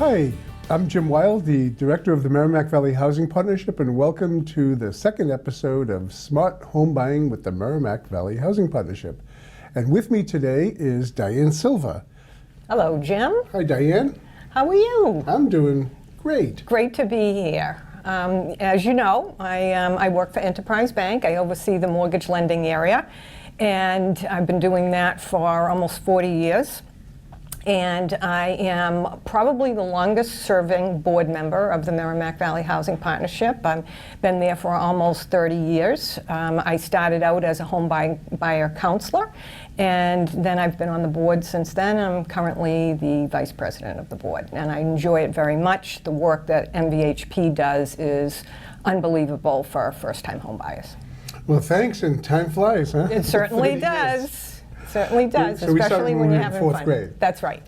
Hi, I'm Jim Wilde, the Director of the Merrimack Valley Housing Partnership, and welcome to the second episode of Smart Home Buying with the Merrimack Valley Housing Partnership. And with me today is Diane Silva. Hello, Jim. Hi, Diane. How are you? I'm doing great. Great to be here. As you know, I work for Enterprise Bank. I oversee the mortgage lending area, and I've been doing that for almost 40 years. And I am probably the longest serving board member of the Merrimack Valley Housing Partnership. I've been there for almost 30 years. I started out as a home buyer counselor, and then I've been on the board since then. I'm currently the vice president of the board, and I enjoy it very much. The work that MVHP does is unbelievable for first-time home buyers. Well, thanks, and time flies, huh? It certainly does. Certainly does, So especially when you're having fourth fun. grade. That's right.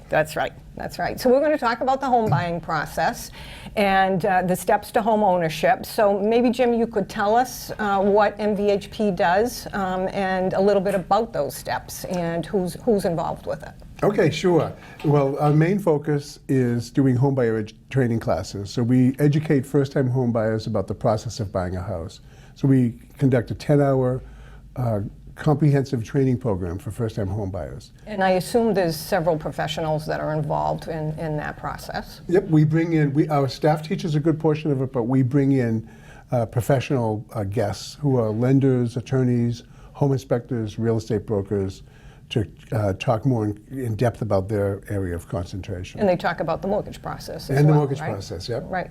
So we're going to talk about the home buying process and the steps to home ownership. So maybe, Jim, you could tell us what MVHP does and a little bit about those steps and who's involved with it. Okay, sure. Well, our main focus is doing homebuyer training classes. So we educate first-time home buyers about the process of buying a house. So we conduct a 10-hour comprehensive training program for first-time home buyers. And I assume there's several professionals that are involved in that process. Yep, we bring in, our staff teaches a good portion of it, but we bring in professional guests who are lenders, attorneys, home inspectors, real estate brokers, to talk more in depth about their area of concentration. And they talk about the mortgage process as and well, the mortgage right? process, yep. Right.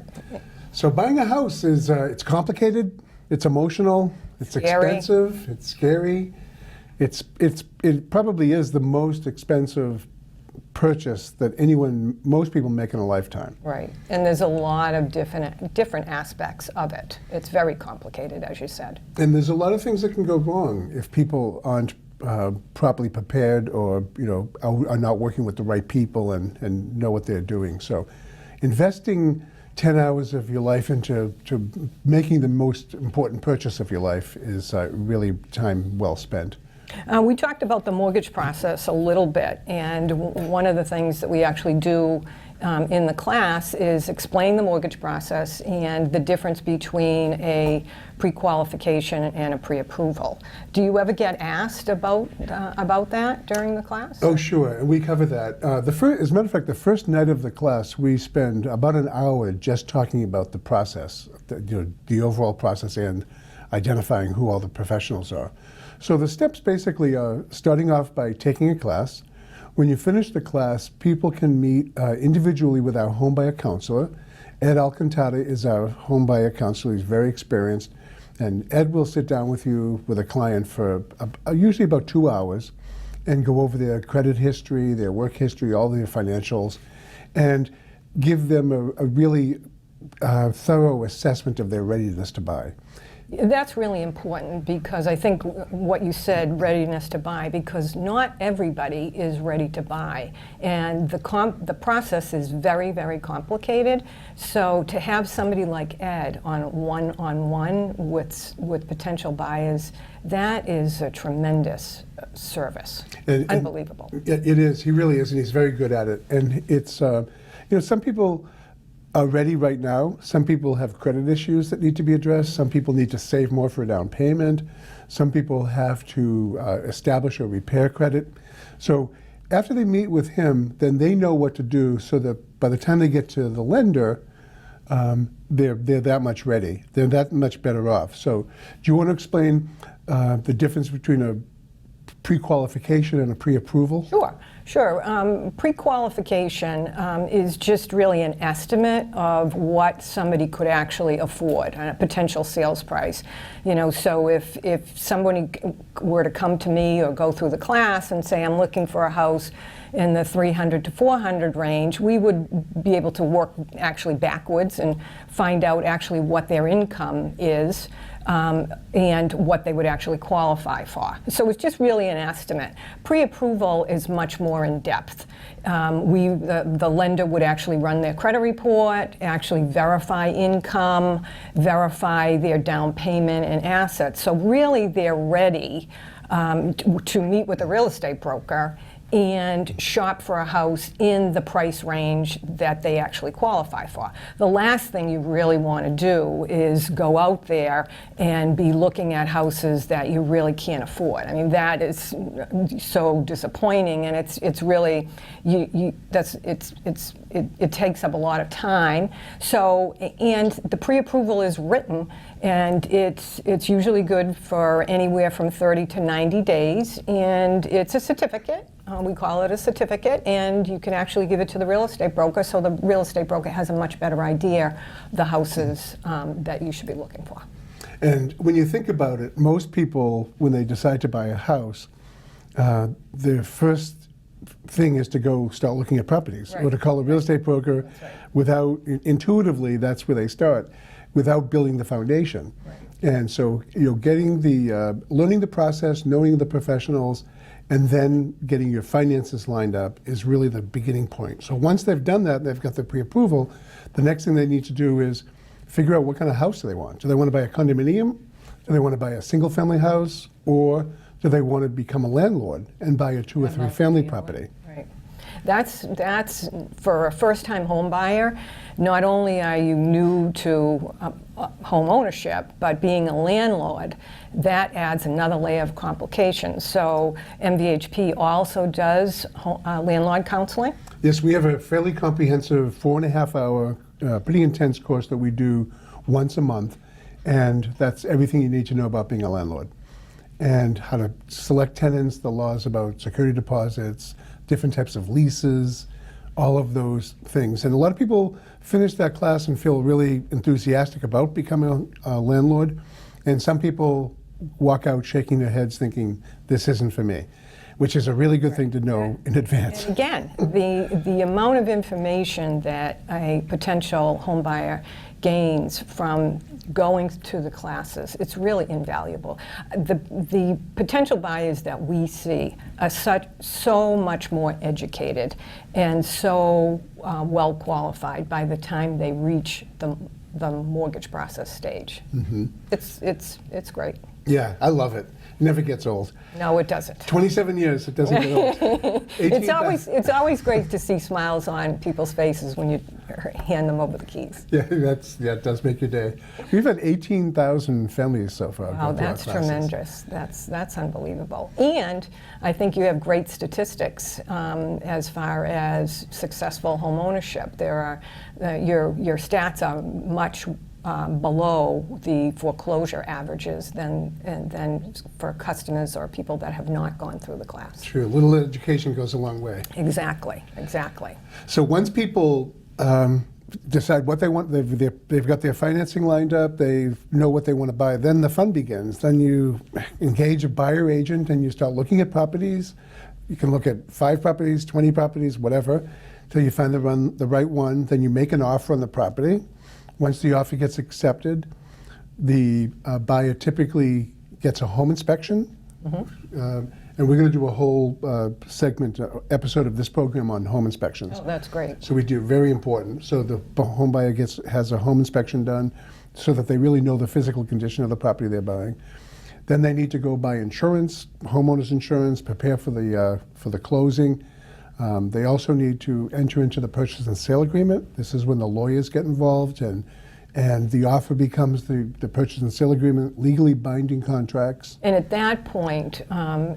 So buying a house is, it's complicated, it's emotional, it's Scary. expensive, it's scary. It probably is the most expensive purchase that most people make in a lifetime. Right, and there's a lot of different aspects of it. It's very complicated, as you said. And there's a lot of things that can go wrong if people aren't properly prepared or are not working with the right people and know what they're doing. So investing 10 hours of your life into making the most important purchase of your life is really time well spent. We talked about the mortgage process a little bit, and one of the things that we actually do in the class is explain the mortgage process and the difference between a pre-qualification and a pre-approval. Do you ever get asked about that during the class? Oh, sure, and we cover that. As a matter of fact, the first night of the class, we spend about an hour just talking about the process, the overall process, and identifying who all the professionals are. So the steps basically are starting off by taking a class. When you finish the class, people can meet individually with our homebuyer counselor. Ed Alcantara is our homebuyer counselor. He's very experienced. And Ed will sit down with you with a client for usually about 2 hours and go over their credit history, their work history, all their financials, and give them a really thorough assessment of their readiness to buy. That's really important because I think what you said, readiness to buy, because not everybody is ready to buy. And the process is very, very complicated. So to have somebody like Ed on one-on-one with potential buyers, that is a tremendous service. Unbelievable. It is. He really is, and he's very good at it. And it's, some people are ready right now. Some people have credit issues that need to be addressed. Some people need to save more for a down payment. Some people have to establish or repair credit. So after they meet with him, then they know what to do so that by the time they get to the lender, they're that much ready. They're that much better off. So do you want to explain the difference between a pre-qualification and a pre-approval? Sure. Pre-qualification is just really an estimate of what somebody could actually afford on a potential sales price. So if somebody were to come to me or go through the class and say, I'm looking for a house in the 300 to 400 range, we would be able to work actually backwards and find out actually what their income is. And what they would actually qualify for. So it's just really an estimate. Pre-approval is much more in depth. The lender would actually run their credit report, actually verify income, verify their down payment and assets. So really they're ready to meet with a real estate broker and shop for a house in the price range that they actually qualify for. The last thing you really want to do is go out there and be looking at houses that you really can't afford. I mean, that is so disappointing, and it's really it takes up a lot of time. So, and the pre-approval is written, and it's usually good for anywhere from 30 to 90 days, and it's a certificate. We call it a certificate, and you can actually give it to the real estate broker, so the real estate broker has a much better idea of the houses that you should be looking for. And when you think about it, most people, when they decide to buy a house, their first thing is to go start looking at properties, or to call a real estate broker. That's right. Without, intuitively, that's where they start, without building the foundation. Right. And so, getting the, learning the process, knowing the professionals, and then getting your finances lined up is really the beginning point. So once they've done that, they've got the pre-approval, the next thing they need to do is figure out what kind of house do they want. Do they want to buy a condominium? Do they want to buy a single-family house? Or do they want to become a landlord and buy a 2 or 3 family property? Right. That's for a first-time home buyer. Not only are you new to home ownership, but being a landlord, that adds another layer of complications. So MVHP also does landlord counseling. Yes, we have a fairly comprehensive 4.5-hour, pretty intense course that we do once a month, and that's everything you need to know about being a landlord, and how to select tenants, the laws about security deposits, different types of leases, all of those things. And a lot of people finish that class and feel really enthusiastic about becoming a landlord, and some people walk out shaking their heads thinking, this isn't for me, which is a really good thing to know in advance. And again, the amount of information that a potential home buyer gains from going to the classes, it's really invaluable. The potential buyers that we see are so much more educated and so well qualified by the time they reach the mortgage process stage. Mm-hmm. It's great. Yeah, I love it. Never gets old. No, it doesn't. 27 years, it doesn't get old. It's always great to see smiles on people's faces when you hand them over the keys. Yeah, it does make your day. We've had 18,000 families so far. Wow, go through our that's classes. tremendous. That's unbelievable. And I think you have great statistics as far as successful home ownership. There are your stats are much below the foreclosure averages than for customers or people that have not gone through the class. True, a little education goes a long way. Exactly. So once people decide what they want, they've got their financing lined up, they know what they want to buy, then the fun begins. Then you engage a buyer agent and you start looking at properties. You can look at 5 properties, 20 properties, whatever, till you find the right one. Then you make an offer on the property. Once the offer gets accepted, the buyer typically gets a home inspection. Mm-hmm. And we're going to do a whole episode of this program on home inspections. Oh, that's great. So we do, very important. So the home buyer has a home inspection done so that they really know the physical condition of the property they're buying. Then they need to go buy insurance, homeowners insurance, prepare for the closing. They also need to enter into the purchase and sale agreement. This is when the lawyers get involved, and the offer becomes the purchase and sale agreement, legally binding contracts. And at that point,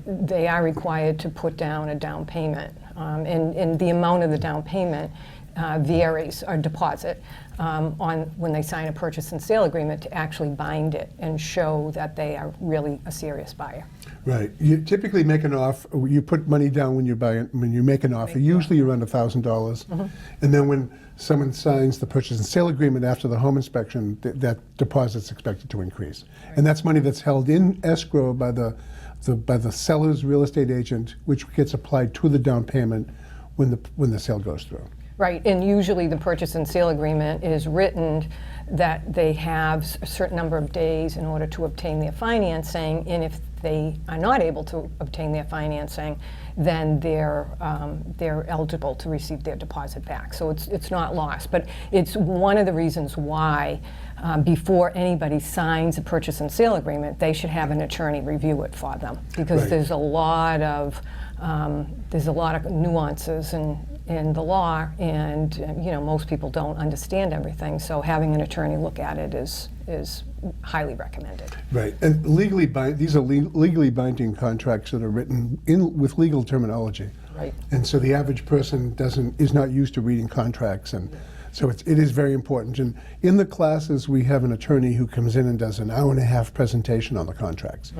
they are required to put down a down payment. And the amount of the down payment varies, or deposit, on when they sign a purchase and sale agreement to actually bind it and show that they are really a serious buyer. Right. You typically make an offer. You put money down when you make an offer. Usually around $1,000, mm-hmm. And then when someone signs the purchase and sale agreement after the home inspection, that deposit's expected to increase, right. And that's money that's held in escrow by the seller's real estate agent, which gets applied to the down payment when the sale goes through. Right, and usually the purchase and sale agreement is written that they have a certain number of days in order to obtain their financing, and if they are not able to obtain their financing, then they're eligible to receive their deposit back. So it's not lost, but it's one of the reasons why before anybody signs a purchase and sale agreement, they should have an attorney review it for them, because right. There's a lot of There's a lot of nuances in the law, and most people don't understand everything. So having an attorney look at it is highly recommended. Right, and these are legally binding contracts that are written with legal terminology. Right. And so the average person is not used to reading contracts, and so it is very important. And in the classes, we have an attorney who comes in and does an hour-and-a-half presentation on the contracts.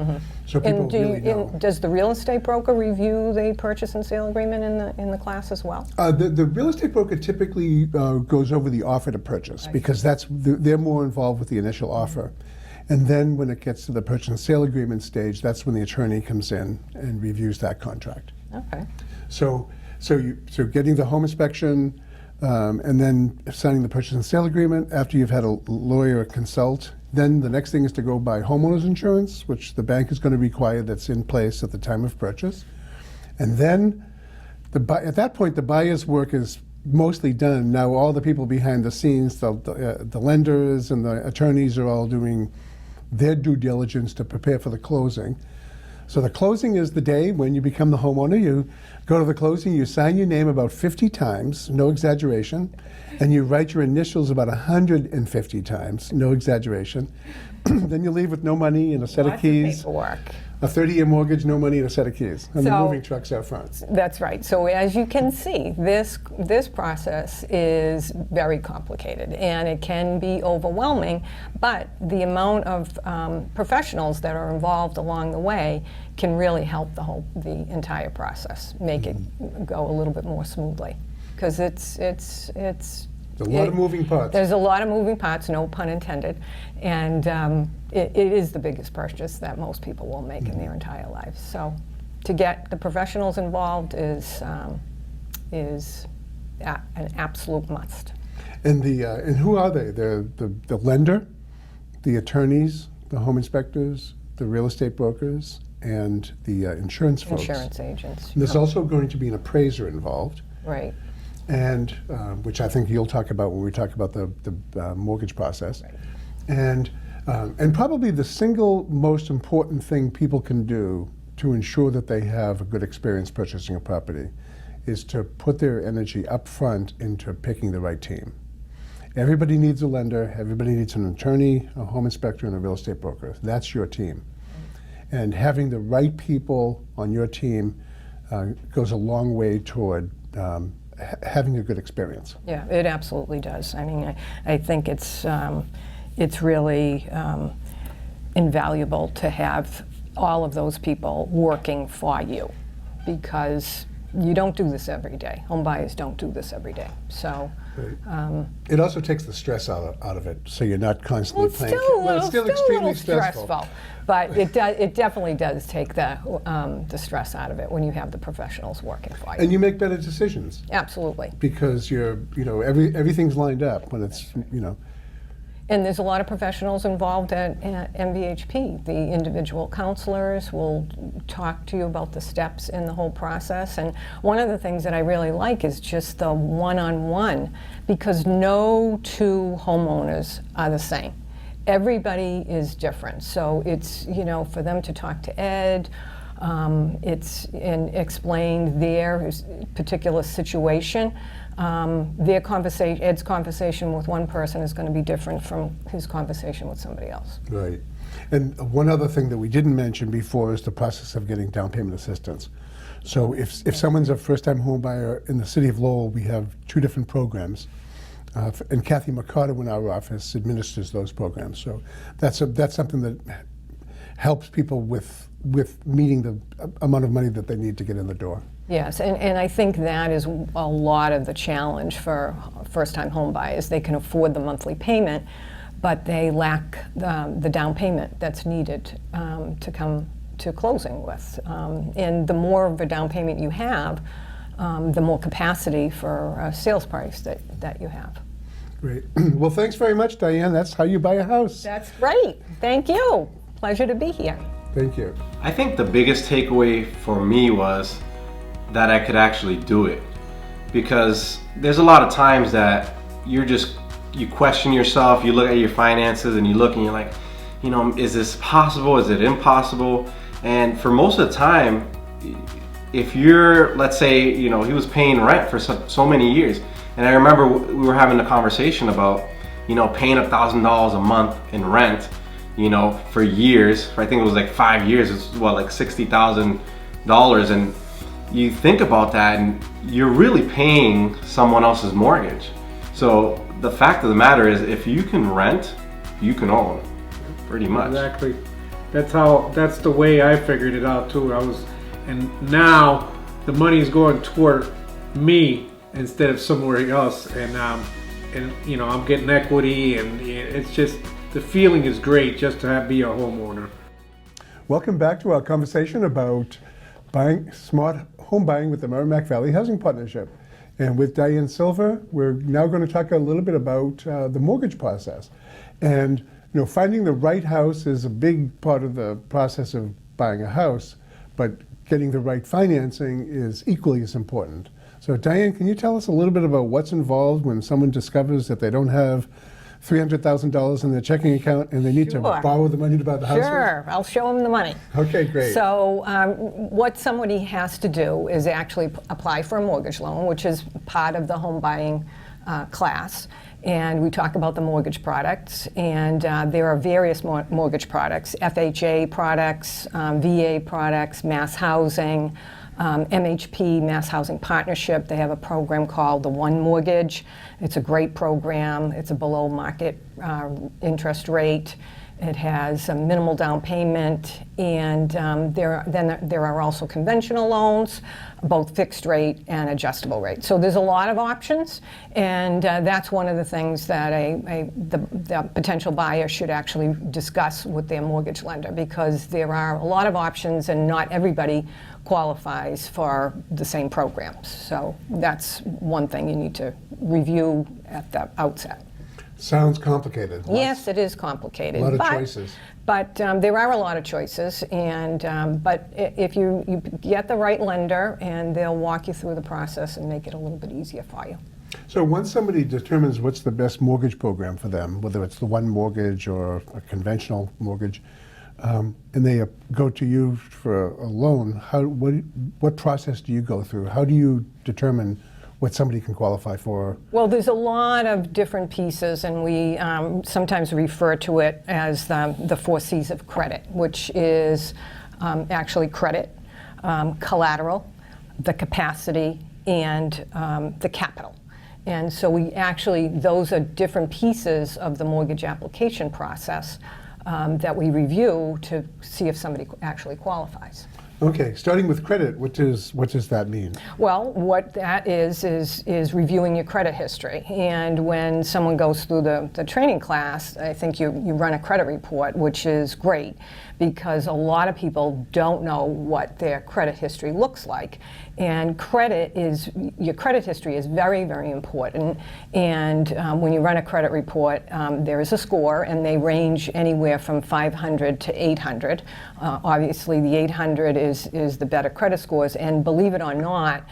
So people really know. Does the real estate broker review the purchase and sale agreement in the class as well? The real estate broker typically goes over the offer to purchase, because they're more involved with the initial offer. And then when it gets to the purchase and sale agreement stage, that's when the attorney comes in and reviews that contract. Okay. So getting the home inspection, and then signing the purchase and sale agreement after you've had a lawyer consult. Then the next thing is to go buy homeowners insurance, which the bank is going to require that's in place at the time of purchase. And then at that point, the buyer's work is mostly done. Now all the people behind the scenes, the lenders and the attorneys are all doing their due diligence to prepare for the closing. So the closing is the day when you become the homeowner. You go to the closing, you sign your name about 50 times, no exaggeration, and you write your initials about 150 times, no exaggeration. Then you leave with no money and a set of keys. Paperwork. A 30-year mortgage, no money, and a set of keys. And the So- moving truck's out front. That's right. So as you can see, this process is very complicated, and it can be overwhelming, but the amount of professionals that are involved along the way can really help the entire process, make it go a little bit more smoothly. Because it's A lot of moving parts. There's a lot of moving parts, no pun intended, and it is the biggest purchase that most people will make in their entire lives. So to get the professionals involved is an absolute must. And who are they? They're the lender, the attorneys, the home inspectors, the real estate brokers, and the insurance folks. Insurance agents. And there's also going to be an appraiser involved, Right. and which I think you'll talk about when we talk about the mortgage process. Right. And probably the single most important thing people can do to ensure that they have a good experience purchasing a property is to put their energy up front into picking the right team. Everybody needs a lender, everybody needs an attorney, a home inspector, and a real estate broker. That's your team. And having the right people on your team goes a long way toward having a good experience. Yeah, it absolutely does. I mean, I think it's really invaluable to have all of those people working for you, because you don't do this every day. Home buyers don't do this every day. So it also takes the stress out of it, so you're not constantly it's playing. still, It's still a little extremely stressful. But it definitely does take the stress out of it when you have the professionals working for you. And you make better decisions Absolutely. because everything's lined up when it's. And there's a lot of professionals involved at MVHP. The individual counselors will talk to you about the steps in the whole process. And one of the things that I really like is just the one-on-one, because no two homeowners are the same. Everybody is different. So it's, for them to talk to Ed, and explain their particular situation. Ed's conversation with one person is going to be different from his conversation with somebody else. Right. And one other thing that we didn't mention before is the process of getting down payment assistance. So if someone's a first-time home buyer in the city of Lowell, we have 2 different programs. And Kathy Mercado in our office administers those programs. So that's something that helps people with meeting the amount of money that they need to get in the door. Yes, and I think that is a lot of the challenge for first-time home buyers. They can afford the monthly payment, but they lack the down payment that's needed to come to closing with. And the more of a down payment you have, the more capacity for a sales price that you have. Great. Well, thanks very much, Diane. That's how you buy a house. That's right. Thank you. Pleasure to be here. Thank you. I think the biggest takeaway for me was that I could actually do it, because there's a lot of times that you question yourself, you look at your finances and you look and you're like, is this possible? Is it impossible? And for most of the time, if you're, let's say, he was paying rent for so many years. And I remember we were having a conversation about, paying $1,000 a month in rent, for years. I think it was like 5 years. It's like $60,000. And you think about that, and you're really paying someone else's mortgage. So the fact of the matter is, if you can rent, you can own, pretty much. Exactly. That's the way I figured it out too. And now the money's going toward me instead of somewhere else, and I'm getting equity, and it's just, the feeling is great just to be a homeowner. Welcome back to our conversation about smart home buying with the Merrimack Valley Housing Partnership. And with Diane Silva, we're now going to talk a little bit about the mortgage process. And finding the right house is a big part of the process of buying a house, but getting the right financing is equally as important. So Diane, can you tell us a little bit about what's involved when someone discovers that they don't have $300,000 in their checking account and they need to borrow the money to buy the house? Sure, I'll show them the money. Okay, great. So what somebody has to do is actually apply for a mortgage loan, which is part of the home buying class. And we talk about the mortgage products, and there are various mortgage products: FHA products, VA products, mass housing, MHP, Mass Housing Partnership. They have a program called the One Mortgage. It's a great program. It's a below market interest rate. It has a minimal down payment, and there are also conventional loans, both fixed rate and adjustable rate. So there's a lot of options, and that's one of the things that the potential buyer should actually discuss with their mortgage lender, because there are a lot of options and not everybody qualifies for the same programs. So that's one thing you need to review at the outset. Sounds complicated. Yes, it is complicated. A lot of choices. But there are a lot of choices, and but if you get the right lender, and they'll walk you through the process and make it a little bit easier for you. So once somebody determines what's the best mortgage program for them, whether it's the One Mortgage or a conventional mortgage, and they go to you for a loan, what process do you go through? How do you determine what somebody can qualify for? Well, there's a lot of different pieces, and we sometimes refer to it as the 4 C's of credit, which is actually credit, collateral, the capacity, and the capital. And so those are different pieces of the mortgage application process that we review to see if somebody actually qualifies. Okay, starting with credit, what does that mean? Well, what that is reviewing your credit history. And when someone goes through the training class, I think you run a credit report, which is great, because a lot of people don't know what their credit history looks like. And your credit history is very, very important. And when you run a credit report, there is a score, and they range anywhere from 500 to 800. Obviously, the 800 is the better credit scores, and believe it or not,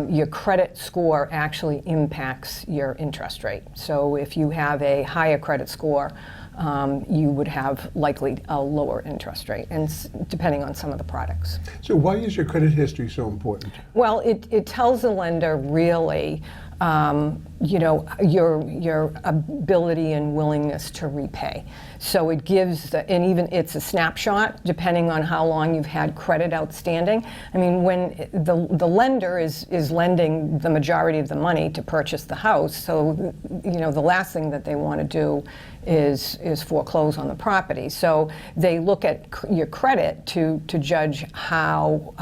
your credit score actually impacts your interest rate. So if you have a higher credit score, you would have likely a lower interest rate, and depending on some of the products. So why is your credit history so important? Well, it tells the lender really your ability and willingness to repay. So it gives, and even it's a snapshot depending on how long you've had credit outstanding. I mean, when the lender is lending the majority of the money to purchase the house, so the last thing that they want to do is foreclose on the property. So they look at your credit to judge how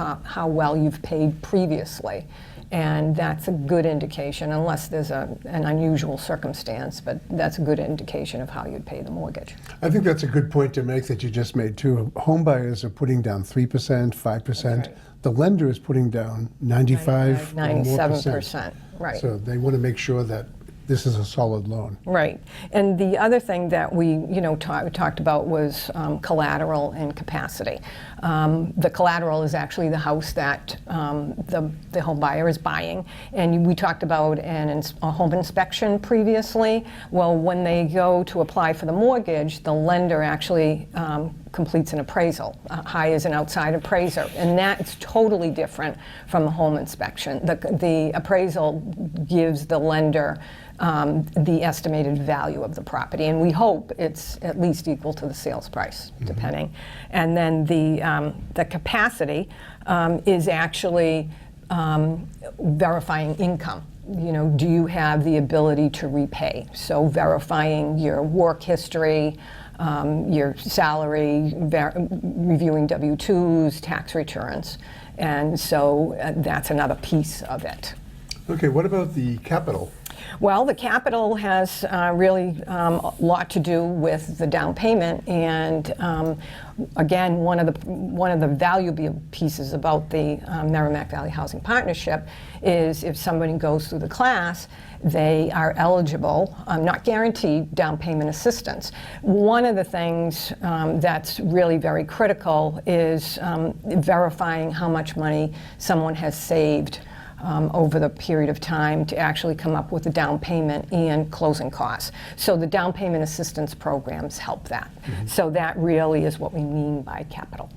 well you've paid previously. And that's a good indication, unless there's an unusual circumstance, but that's a good indication of how you'd pay the mortgage. I think that's a good point to make that you just made too. Home buyers are putting down 3%, 5%. Right. The lender is putting down 95, 97%. Right. So they want to make sure that this is a solid loan. Right. And the other thing that we talked about was collateral and capacity. The collateral is actually the house that the home buyer is buying. And we talked about a home inspection previously. Well, when they go to apply for the mortgage, the lender actually completes an appraisal, hires an outside appraiser, and that's totally different from a home inspection. The appraisal gives the lender the estimated value of the property, and we hope it's at least equal to the sales price, depending. And then the capacity is actually verifying income. You know, do you have the ability to repay? So verifying your work history, your salary, reviewing W-2s, tax returns. And so that's another piece of it. Okay, what about the capital? Well, the capital has really a lot to do with the down payment, and again, one of the valuable pieces about the Merrimack Valley Housing Partnership is if somebody goes through the class, they are eligible, not guaranteed, down payment assistance. One of the things that's really very critical is verifying how much money someone has saved over the period of time to actually come up with a down payment and closing costs. So the down payment assistance programs help that. So that really is what we mean by capital.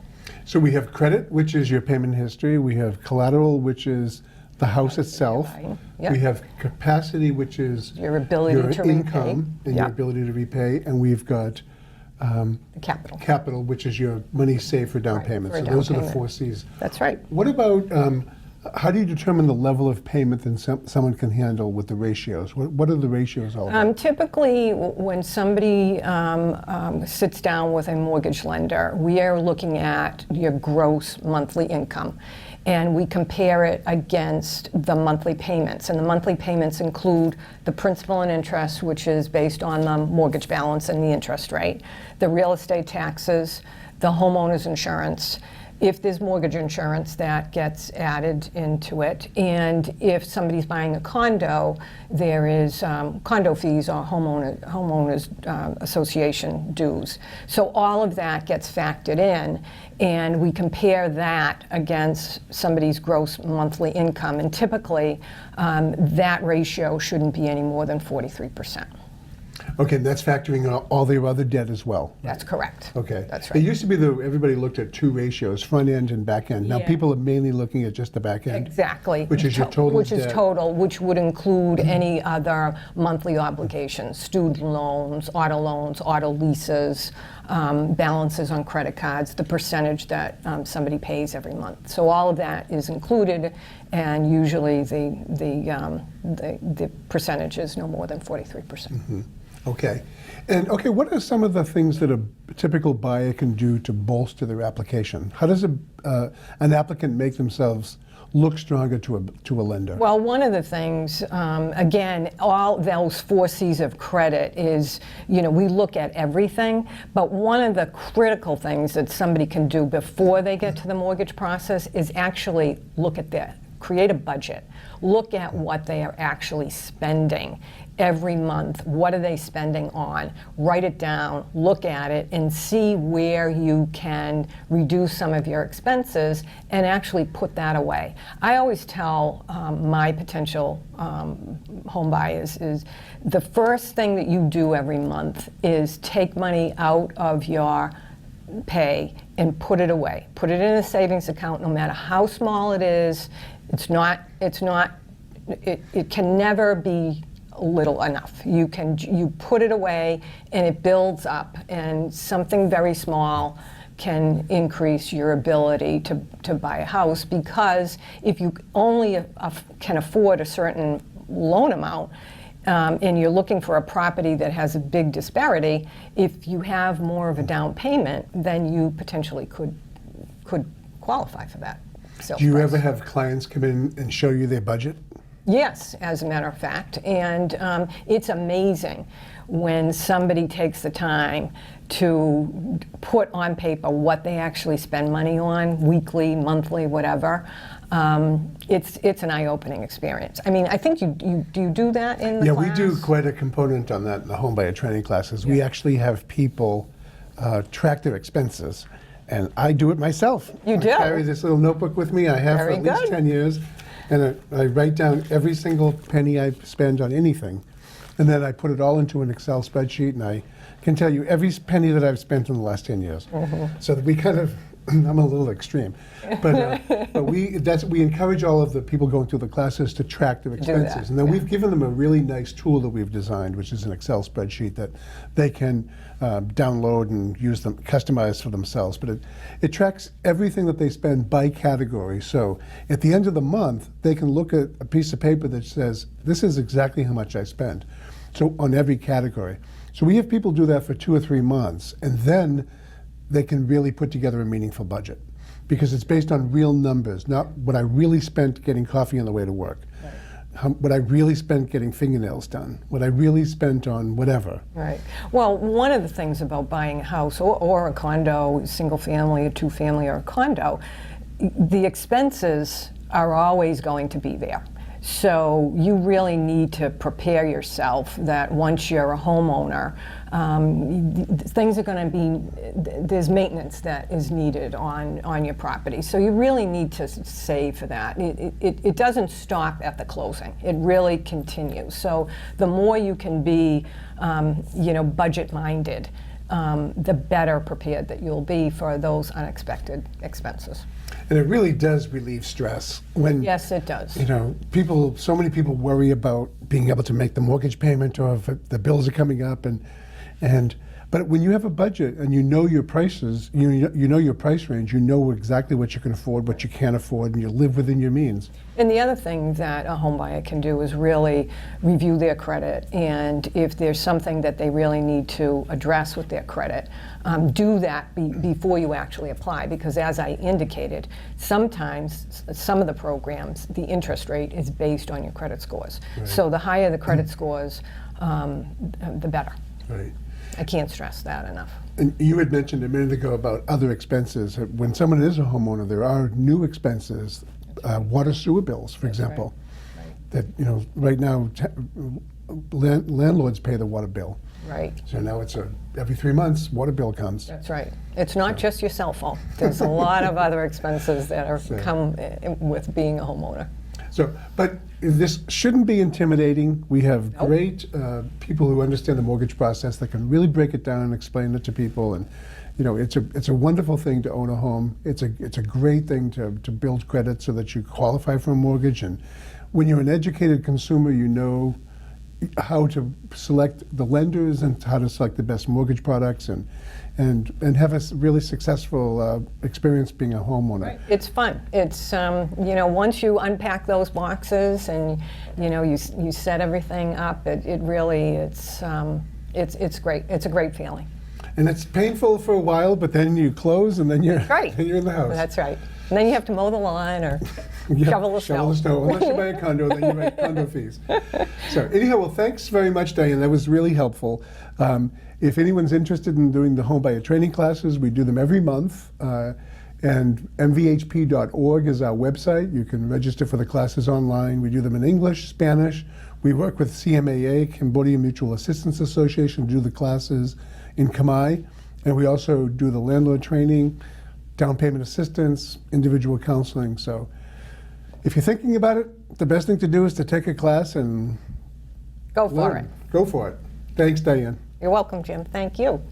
So we have credit, which is your payment history. We have collateral, which is the house itself. Yep. We have capacity, which is Your ability your to repay. income and your Yep. ability to repay. And we've got The capital. capital, which is your money saved for down Right, payment. for a So down those are the payment. 4 C's. That's right. What about, how do you determine the level of payment that someone can handle with the ratios? What are the ratios all about? Typically, when somebody sits down with a mortgage lender, we are looking at your gross monthly income, and we compare it against the monthly payments. And the monthly payments include the principal and interest, which is based on the mortgage balance and the interest rate, the real estate taxes, the homeowner's insurance, if there's mortgage insurance that gets added into it, and if somebody's buying a condo, there is condo fees or homeowners association dues. So all of that gets factored in, and we compare that against somebody's gross monthly income, and typically that ratio shouldn't be any more than 43%. Okay, and that's factoring in all the other debt as well. That's correct. Okay. That's It right. used to be that everybody looked at 2 ratios, front end and back end. Now Yeah. people are mainly looking at just the back end. Exactly. Which is your total Which is debt. total, which would include any other monthly obligations, student loans, auto leases, balances on credit cards, the percentage that somebody pays every month. So all of that is included, and usually the percentage is no more than 43%. Okay. And okay, what are some of the things that a typical buyer can do to bolster their application? How does an applicant make themselves look stronger to a lender? Well, one of the things, again, all those 4 C's of credit is, you know, we look at everything, but one of the critical things that somebody can do before they get to the mortgage process is actually look at create a budget. Look at what they are actually spending every month. What are they spending on? Write it down, look at it, and see where you can reduce some of your expenses and actually put that away. I always tell my potential home buyers is the first thing that you do every month is take money out of your pay and put it away. Put it in a savings account, no matter how small it is. It can never be little enough. You put it away and it builds up, and something very small can increase your ability to buy a house, because if you only can afford a certain loan amount, and you're looking for a property that has a big disparity, if you have more of a down payment, then you potentially could qualify for that. Do you ever have clients come in and show you their budget? Yes, as a matter of fact. And it's amazing when somebody takes the time to put on paper what they actually spend money on, weekly, monthly, whatever. It's an eye-opening experience. I mean, I think do you do that in the Yeah, class? we do quite a component on that in the home buyer training classes. We actually have people track their expenses, and I do it myself. You do? I carry this little notebook with me. I have Very for at least good. 10 years, and I write down every single penny I spend on anything. And then I put it all into an Excel spreadsheet, and I can tell you every penny that I've spent in the last 10 years. So that we kind of, I'm a little extreme, but we encourage all of the people going through the classes to track their expenses. And then we've given them a really nice tool that we've designed, which is an Excel spreadsheet that they can download and use them, customize for themselves. But it tracks everything that they spend by category. So at the end of the month, they can look at a piece of paper that says, this is exactly how much I spent. So on every category. So we have people do that for 2 or 3 months, and then they can really put together a meaningful budget, because it's based on real numbers, not what I really spent getting coffee on the way to work, what I really spent getting fingernails done, what I really spent on whatever. Right. Well, one of the things about buying a house or a condo, single family, a 2-family, or a condo, the expenses are always going to be there. So you really need to prepare yourself that once you're a homeowner, things are going to be, there's maintenance that is needed on your property. So you really need to save for that. It doesn't stop at the closing. It really continues. So the more you can be, budget-minded, the better prepared that you'll be for those unexpected expenses. And it really does relieve stress when, yes, it does. So many people worry about being able to make the mortgage payment, or if the bills are coming up, but when you have a budget and you know your prices, you know your price range, you know exactly what you can afford, what you can't afford, and you live within your means. And the other thing that a home buyer can do is really review their credit, and if there's something that they really need to address with their credit, do that before you actually apply, because as I indicated, sometimes some of the programs, the interest rate is based on your credit scores. Right. So the higher the credit scores, the better. Right. I can't stress that enough. And you had mentioned a minute ago about other expenses. When someone is a homeowner, there are new expenses, water sewer bills, for example. Right. That right now landlords pay the water bill. Right. So now it's every 3 months water bill comes. That's right. It's not just your cell phone. There's a lot of other expenses that come with being a homeowner. So, but this shouldn't be intimidating. We have great people who understand the mortgage process that can really break it down and explain it to people. And it's a wonderful thing to own a home. It's a great thing to build credit so that you qualify for a mortgage. And when you're an educated consumer, you know how to select the lenders and how to select the best mortgage products and have a really successful experience being a homeowner. Right. It's fun. It's once you unpack those boxes and you set everything up, it really it's great. It's a great feeling. And it's painful for a while, but then you close and then you're in the house. That's right. And then you have to mow the lawn or shovel the snow. Unless you buy a condo, then you write condo fees. So anyhow, well, thanks very much, Diane. That was really helpful. If anyone's interested in doing the home buyer training classes, we do them every month. And mvhp.org is our website. You can register for the classes online. We do them in English, Spanish. We work with CMAA, Cambodia Mutual Assistance Association, to do the classes in Khmer. And we also do the landlord training, down payment assistance, individual counseling. So if you're thinking about it, the best thing to do is to take a class and go for it. Go for it. Thanks, Diane. You're welcome, Jim. Thank you.